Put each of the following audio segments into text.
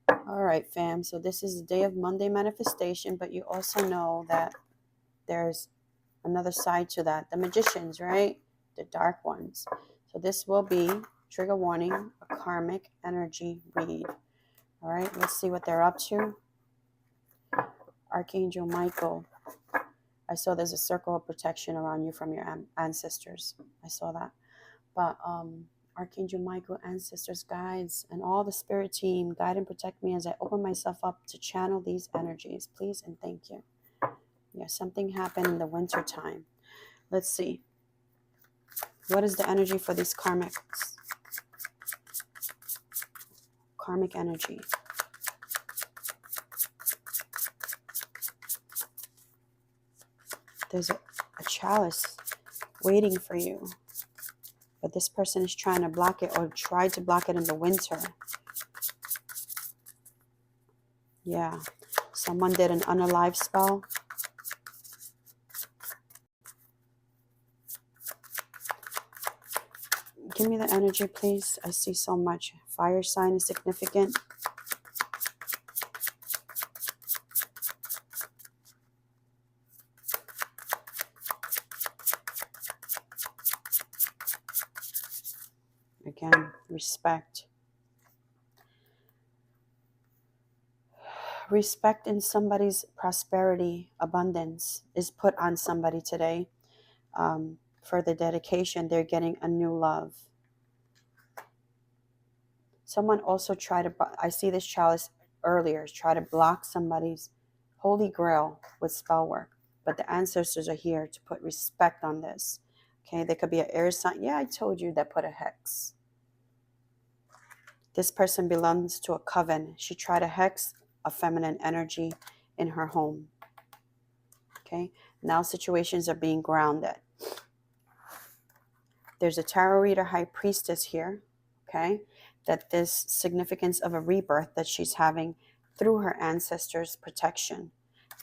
All right, fam. So this is the day of Monday manifestation, but you also know that there's another side to that. The magicians, right? The dark ones. So this will be, trigger warning, a karmic energy read. All right, let's see what they're up to. Archangel Michael. I saw there's a circle of protection around you from your ancestors. I saw that. But Archangel Michael, ancestors, guides, and all the spirit team, guide and protect me as I open myself up to channel these energies. Please and thank you. Yeah, something happened in the winter time. Let's see. What is the energy for these karmic energy? There's a chalice waiting for you, but this person is trying to block it or tried to block it in the winter. Yeah, someone did an unalive spell. Give me the energy, please. I see so much. Fire sign is significant. Again, respect. Respect in somebody's prosperity, abundance is put on somebody today. For the dedication, they're getting a new love. Someone also tried to, I see this chalice earlier, try to block somebody's holy grail with spell work. But the ancestors are here to put respect on this. Okay, there could be an air sign. Yeah, I told you that put a hex. This person belongs to a coven. She tried to hex a feminine energy in her home. Okay, now situations are being grounded. There's a tarot reader, high priestess here. Okay, that this significance of a rebirth that she's having through her ancestors' protection,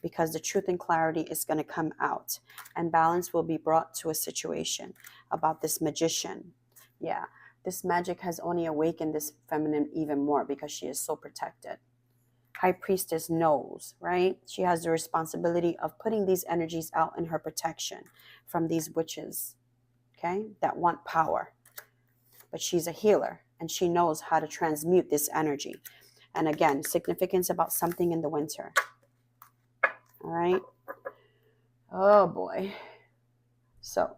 because the truth and clarity is going to come out and balance will be brought to a situation about this magician. Yeah, this magic has only awakened this feminine even more because she is so protected. High priestess knows, right? She has the responsibility of putting these energies out in her protection from these witches, okay, that want power. But she's a healer and she knows how to transmute this energy. And again, significance about something in the winter. All right. Oh boy. So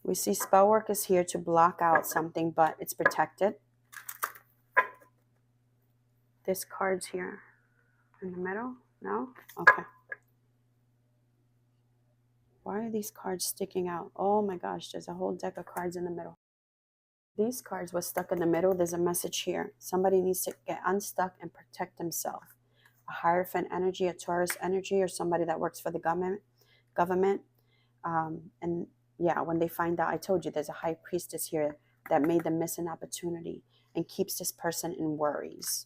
we see spell work is here to block out something, but it's protected. This card's here in the middle. No? Okay. Why are these cards sticking out? Oh my gosh, there's a whole deck of cards in the middle. These cards were stuck in the middle. There's a message here. Somebody needs to get unstuck and protect themselves. A Hierophant energy, a Taurus energy, or somebody that works for the government. And yeah, when they find out, I told you there's a high priestess here that made them miss an opportunity and keeps this person in worries.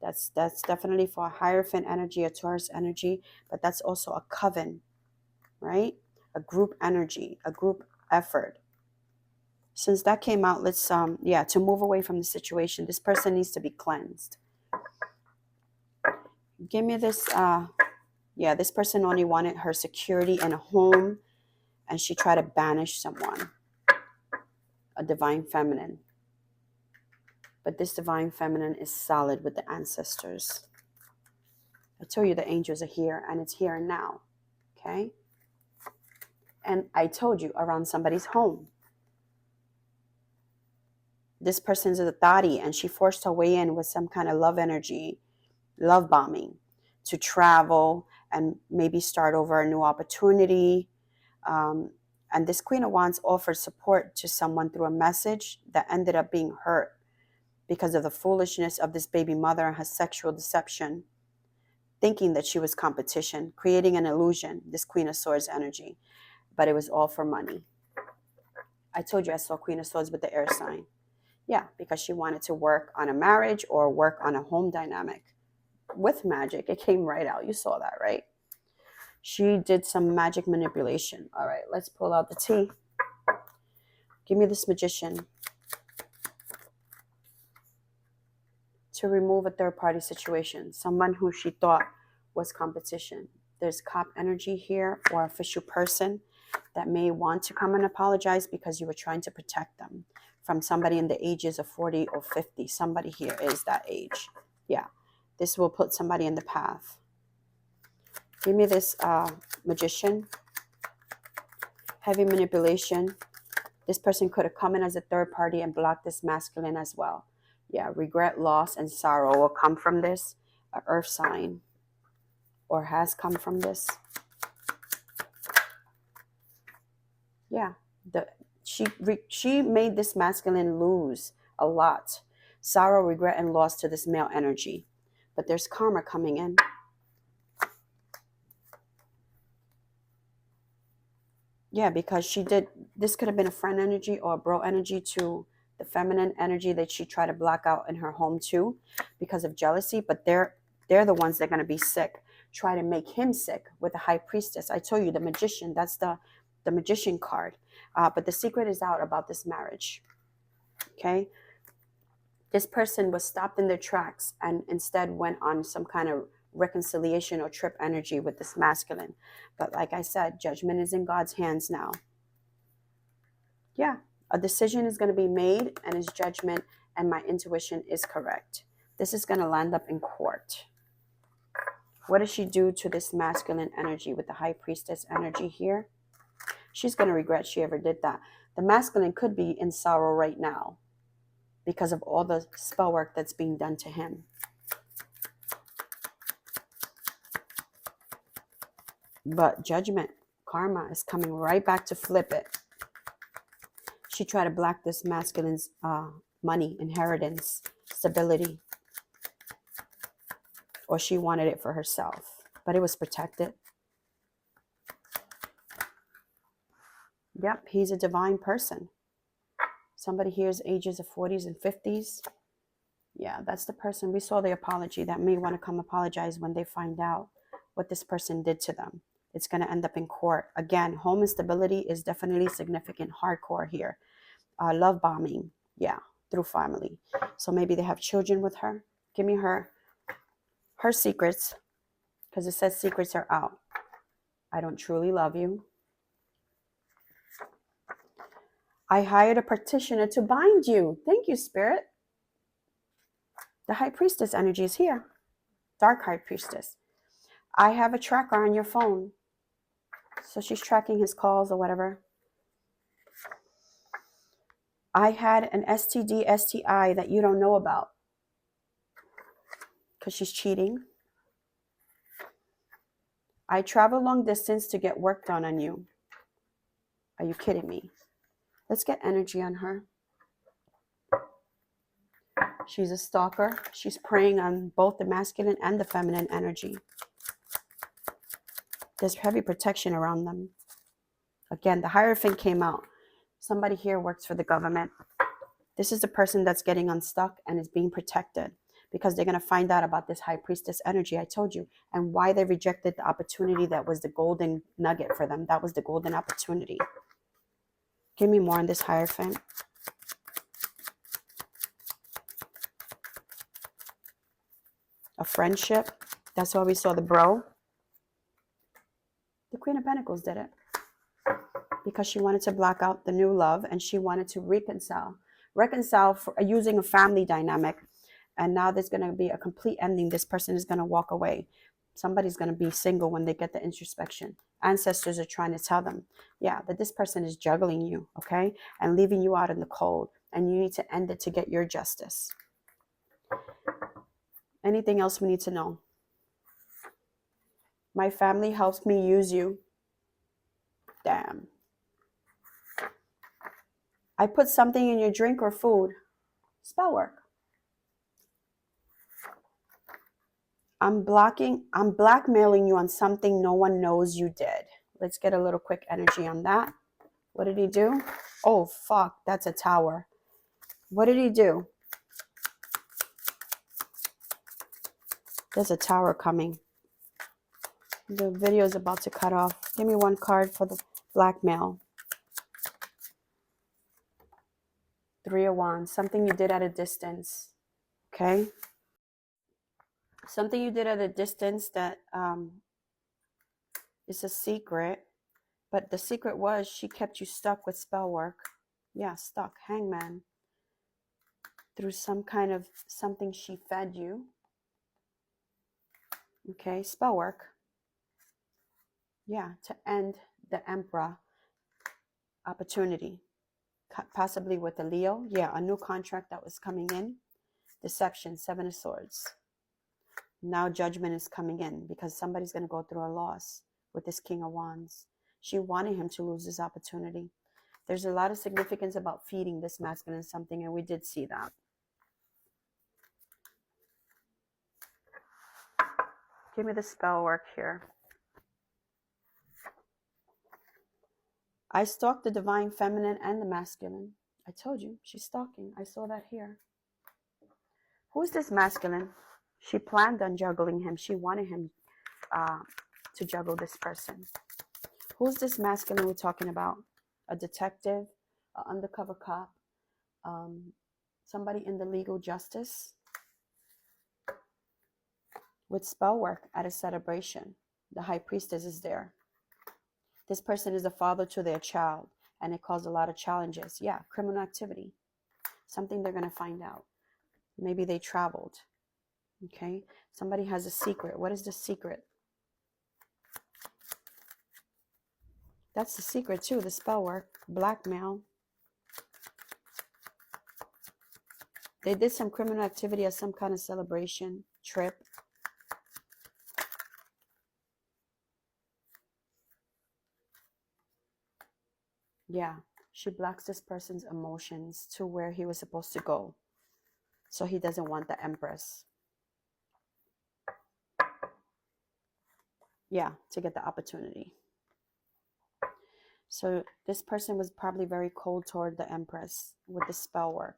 That's definitely for a Hierophant energy, a Taurus energy, but that's also a coven, right? A group energy, a group effort. Since that came out, let's to move away from the situation. This person needs to be cleansed. Give me this. This person only wanted her security in a home, and she tried to banish someone, a divine feminine. But this divine feminine is solid with the ancestors. I told you the angels are here, and it's here and now. Okay? And I told you around somebody's home. This person's a thotty, and she forced her way in with some kind of love energy, love bombing, to travel and maybe start over a new opportunity. And this Queen of Wands offered support to someone through a message that ended up being hurt because of the foolishness of this baby mother and her sexual deception, thinking that she was competition, creating an illusion, this Queen of Swords energy. But it was all for money. I told you I saw Queen of Swords with the air sign. Yeah, because she wanted to work on a marriage or work on a home dynamic. With magic, it came right out. You saw that, right? She did some magic manipulation. All right, let's pull out the tea. Give me this magician. to remove a third-party situation, someone who she thought was competition. There's cop energy here, or official person that may want to come and apologize because you were trying to protect them from somebody in the ages of 40 or 50. Somebody here is that age. Yeah, this will put somebody in the path. Give me this magician. Heavy manipulation. This person could have come in as a third party and blocked this masculine as well. Yeah, regret, loss, and sorrow will come from this. An earth sign, or has come from this. Yeah, she made this masculine lose a lot. Sorrow, regret, and loss to this male energy. But there's karma coming in. Yeah, because she did, this could have been a friend energy or a bro energy to the feminine energy that she tried to block out in her home too because of jealousy. But they're the ones that are going to be sick. Try to make him sick with the high priestess. I told you, the magician, that's the magician card. But the secret is out about this marriage. Okay? This person was stopped in their tracks and instead went on some kind of reconciliation or trip energy with this masculine. But like I said, judgment is in God's hands now. Yeah, a decision is going to be made, and his judgment and my intuition is correct. This is going to land up in court. What does she do to this masculine energy with the high priestess energy here? She's going to regret she ever did that. The masculine could be in sorrow right now because of all the spell work that's being done to him. But judgment, karma is coming right back to flip it. She tried to block this masculine's money, inheritance, stability. Or she wanted it for herself, but it was protected. Yep, he's a divine person. Somebody here is ages of 40s and 50s. Yeah, that's the person. We saw the apology that may want to come apologize when they find out what this person did to them. It's going to end up in court. Again, home instability is definitely significant, hardcore here. Love bombing, yeah, through family. So maybe they have children with her. Give me her secrets, because it says secrets are out. I don't truly love you. I hired a practitioner to bind you. Thank you, Spirit. The High Priestess energy is here. Dark High Priestess. I have a tracker on your phone. So she's tracking his calls or whatever. I had an STD, STI that you don't know about because she's cheating. I travel long distance to get work done on you. Are you kidding me? Let's get energy on her. She's a stalker. She's preying on both the masculine and the feminine energy. There's heavy protection around them. Again, the Hierophant came out. Somebody here works for the government. This is the person that's getting unstuck and is being protected because they're going to find out about this High Priestess energy I told you, and why they rejected the opportunity that was the golden nugget for them. That was the golden opportunity. Give me more on this Hierophant. A friendship. That's why we saw the bro. The Queen of Pentacles did it because she wanted to block out the new love and she wanted to reconcile for using a family dynamic. And now there's going to be a complete ending. This person is going to walk away. Somebody's going to be single when they get the introspection. Ancestors are trying to tell them, yeah, that this person is juggling you, okay, and leaving you out in the cold, and you need to end it to get your justice. Anything else we need to know? My family helps me use you. Damn. I put something in your drink or food. Spell work. I'm blackmailing you on something no one knows you did. Let's get a little quick energy on that. What did he do? Oh, fuck. That's a tower. What did he do? There's a tower coming. The video is about to cut off. Give me one card for the blackmail. 3 of Wands. Something you did at a distance. Okay? Something you did at a distance that is a secret, but the secret was she kept you stuck with spell work. Yeah, stuck, hangman. Through some kind of something she fed you. Okay, spell work. Yeah, to end the Emperor opportunity. Possibly with the Leo. Yeah, a new contract that was coming in. Deception, Seven of Swords. Now judgment is coming in because somebody's going to go through a loss with this King of Wands. She wanted him to lose this opportunity. There's a lot of significance about feeding this masculine something, and we did see that. Give me the spell work here. I stalked the divine feminine and the masculine. I told you, she's stalking. I saw that here. Who is this masculine? She planned on juggling him. She wanted him to juggle this person. Who's this masculine we're talking about? A detective, an undercover cop, somebody in the legal justice with spell work at a celebration. The high priestess is there. This person is a father to their child, and it caused a lot of challenges. Yeah, criminal activity. Something they're going to find out. Maybe they traveled. Okay, somebody has a secret. What is the secret? That's the secret too, the spell work. Blackmail. They did some criminal activity at some kind of celebration, trip. Yeah, she blocks this person's emotions to where he was supposed to go. So he doesn't want the Empress. Yeah, to get the opportunity. So this person was probably very cold toward the Empress with the spell work.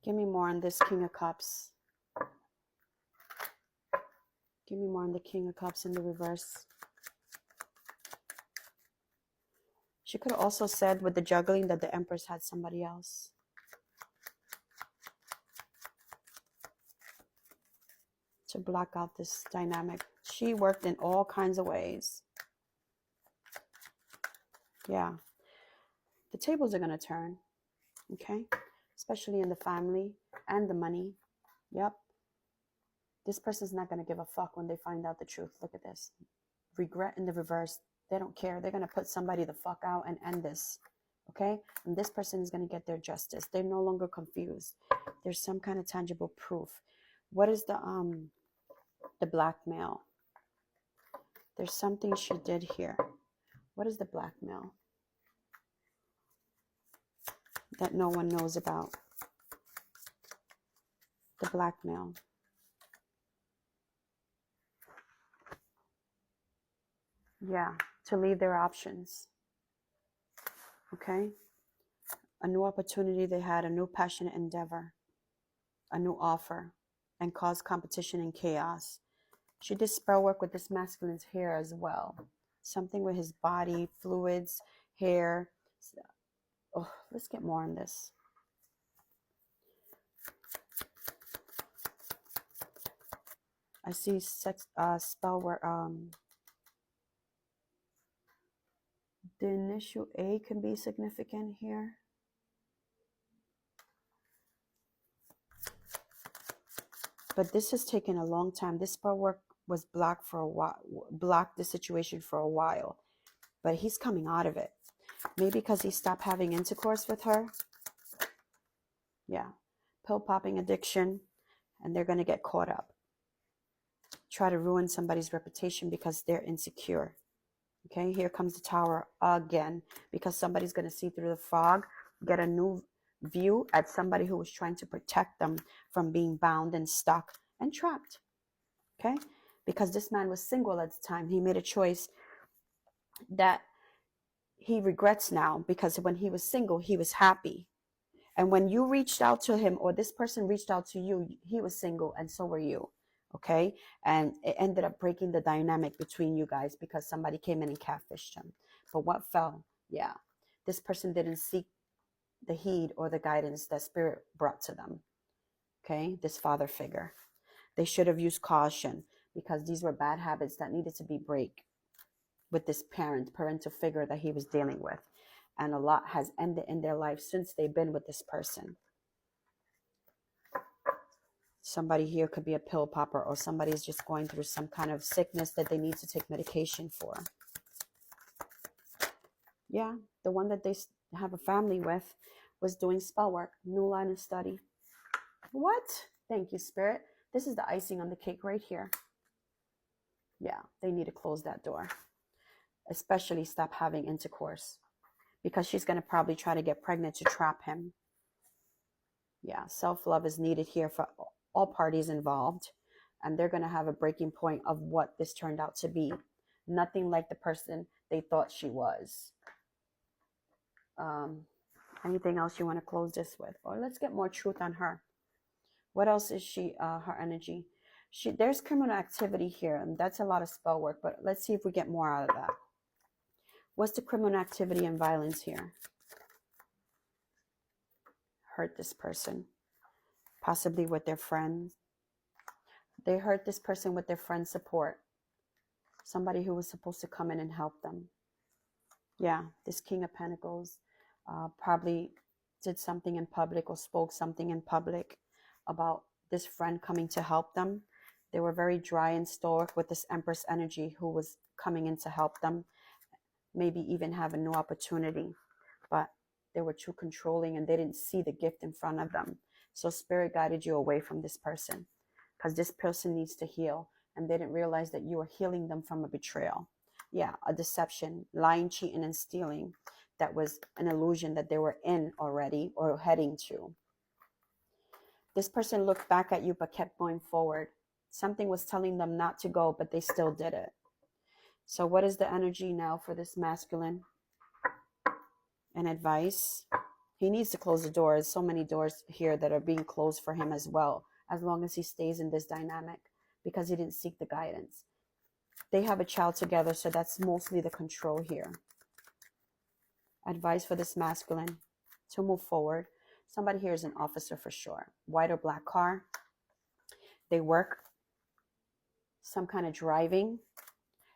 Give me more on this King of Cups. Give me more on the King of Cups in the reverse. She could have also said with the juggling that the Empress had somebody else. To block out this dynamic. She worked in all kinds of ways. Yeah. The tables are going to turn. Okay. Especially in the family and the money. Yep. This person's not going to give a fuck when they find out the truth. Look at this. Regret in the reverse. They don't care. They're going to put somebody the fuck out and end this. Okay. And this person is going to get their justice. They're no longer confused. There's some kind of tangible proof. What is the blackmail? There's something she did here. What is the blackmail that no one knows about? The blackmail. Yeah, to leave their options. Okay? A new opportunity they had, a new passionate endeavor, a new offer, and cause competition and chaos. She did spell work with this masculine's hair as well. Something with his body, fluids, hair. Oh, let's get more on this. I see spell work. The initial A can be significant here. But this has taken a long time. This spell work was blocked for a while, blocked the situation for a while. But he's coming out of it. Maybe because he stopped having intercourse with her. Yeah. Pill popping addiction. And they're going to get caught up. Try to ruin somebody's reputation because they're insecure. Okay, here comes the Tower again. Because somebody's going to see through the fog, get a new view at somebody who was trying to protect them from being bound and stuck and trapped. Okay, because this man was single at the time. He made a choice that he regrets now, because when he was single, he was happy. And when you reached out to him, or this person reached out to you, he was single and so were you. Okay, and it ended up breaking the dynamic between you guys because somebody came in and catfished him. But what fell? Yeah, this person didn't seek the heed or the guidance that spirit brought to them. Okay, this father figure. They should have used caution because these were bad habits that needed to be break with this parental figure that he was dealing with. And a lot has ended in their life since they've been with this person. Somebody here could be a pill popper, or somebody's just going through some kind of sickness that they need to take medication for. Yeah, the one that they have a family with was doing spell work, new line of study. What? Thank you, Spirit. This is the icing on the cake right here. Yeah, they need to close that door. Especially stop having intercourse, because she's going to probably try to get pregnant to trap him. Yeah, self-love is needed here for all parties involved. And they're going to have a breaking point of what this turned out to be. Nothing like the person they thought she was. Anything else you want to close this with? Or let's get more truth on her. What else is she, her energy? There's criminal activity here, and that's a lot of spell work, but let's see if we get more out of that. What's the criminal activity and violence here? Hurt this person, possibly with their friends. They hurt this person with their friend's support. Somebody who was supposed to come in and help them. Yeah, this King of Pentacles probably did something in public or spoke something in public about this friend coming to help them. They were very dry and stoic with this Empress energy who was coming in to help them, maybe even have a new opportunity. But they were too controlling and they didn't see the gift in front of them. So Spirit guided you away from this person because this person needs to heal, and they didn't realize that you were healing them from a betrayal. Yeah, a deception, lying, cheating, and stealing. That was an illusion that they were in already or heading to. This person looked back at you but kept going forward. Something was telling them not to go, but they still did it. So what is the energy now for this masculine? And advice? He needs to close the doors. So many doors here that are being closed for him as well, as long as he stays in this dynamic, because he didn't seek the guidance. They have a child together, so that's mostly the control here. Advice for this masculine to move forward. Somebody here is an officer for sure. White or black car. They work some kind of driving,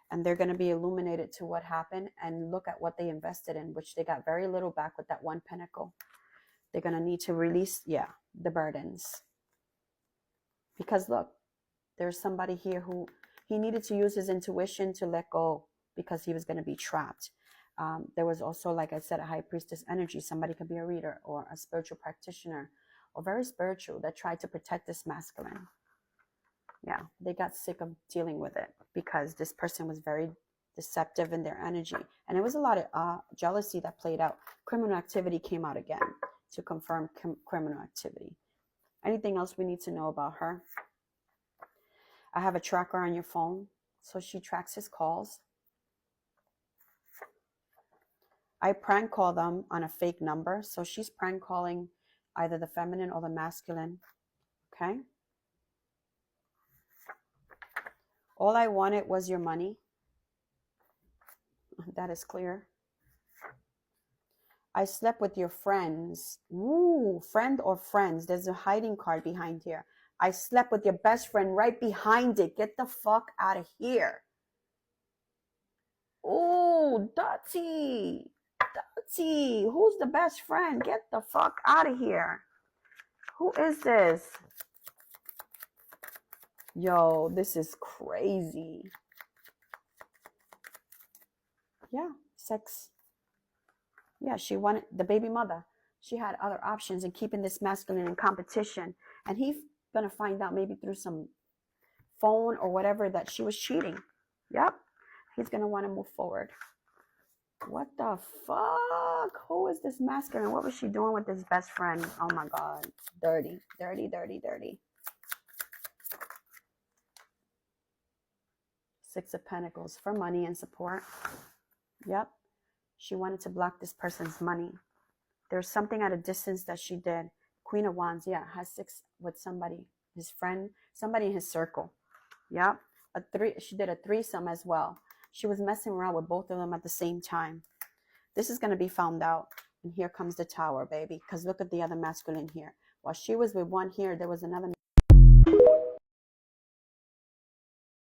and they're going to be illuminated to what happened and look at what they invested in, which they got very little back with that one pentacle. They're going to need to release, the burdens. Because look, there's somebody here who he needed to use his intuition to let go because he was going to be trapped. There was also, like I said, a high priestess energy. Somebody could be a reader or a spiritual practitioner or very spiritual that tried to protect this masculine. Yeah, they got sick of dealing with it because this person was very deceptive in their energy. And it was a lot of jealousy that played out. Criminal activity came out again to confirm criminal activity. Anything else we need to know about her? I have a tracker on your phone, so she tracks his calls. I prank call them on a fake number, so she's prank calling either the feminine or the masculine. Okay? All I wanted was your money. That is clear. I slept with your friends. Ooh, friend or friends. There's a hiding card behind here. I slept with your best friend right behind it. Get the fuck out of here. Ooh, Dottie. Dottie. Who's the best friend? Get the fuck out of here. Who is this? Yo, this is crazy. Yeah, sex. Yeah, she wanted the baby mother. She had other options in keeping this masculine in competition. And he's going to find out maybe through some phone or whatever that she was cheating. Yep. He's going to want to move forward. What the fuck? Who is this masculine? What was she doing with this best friend? Oh my God. Dirty, dirty, dirty, dirty. Six of Pentacles for money and support. Yep. She wanted to block this person's money. There's something at a distance that she did. Queen of Wands, yeah, has sex with somebody, his friend, somebody in his circle. Yep. She did a threesome as well. She was messing around with both of them at the same time. This is going to be found out. And here comes the Tower, baby. Because look at the other masculine here. While she was with one here, there was another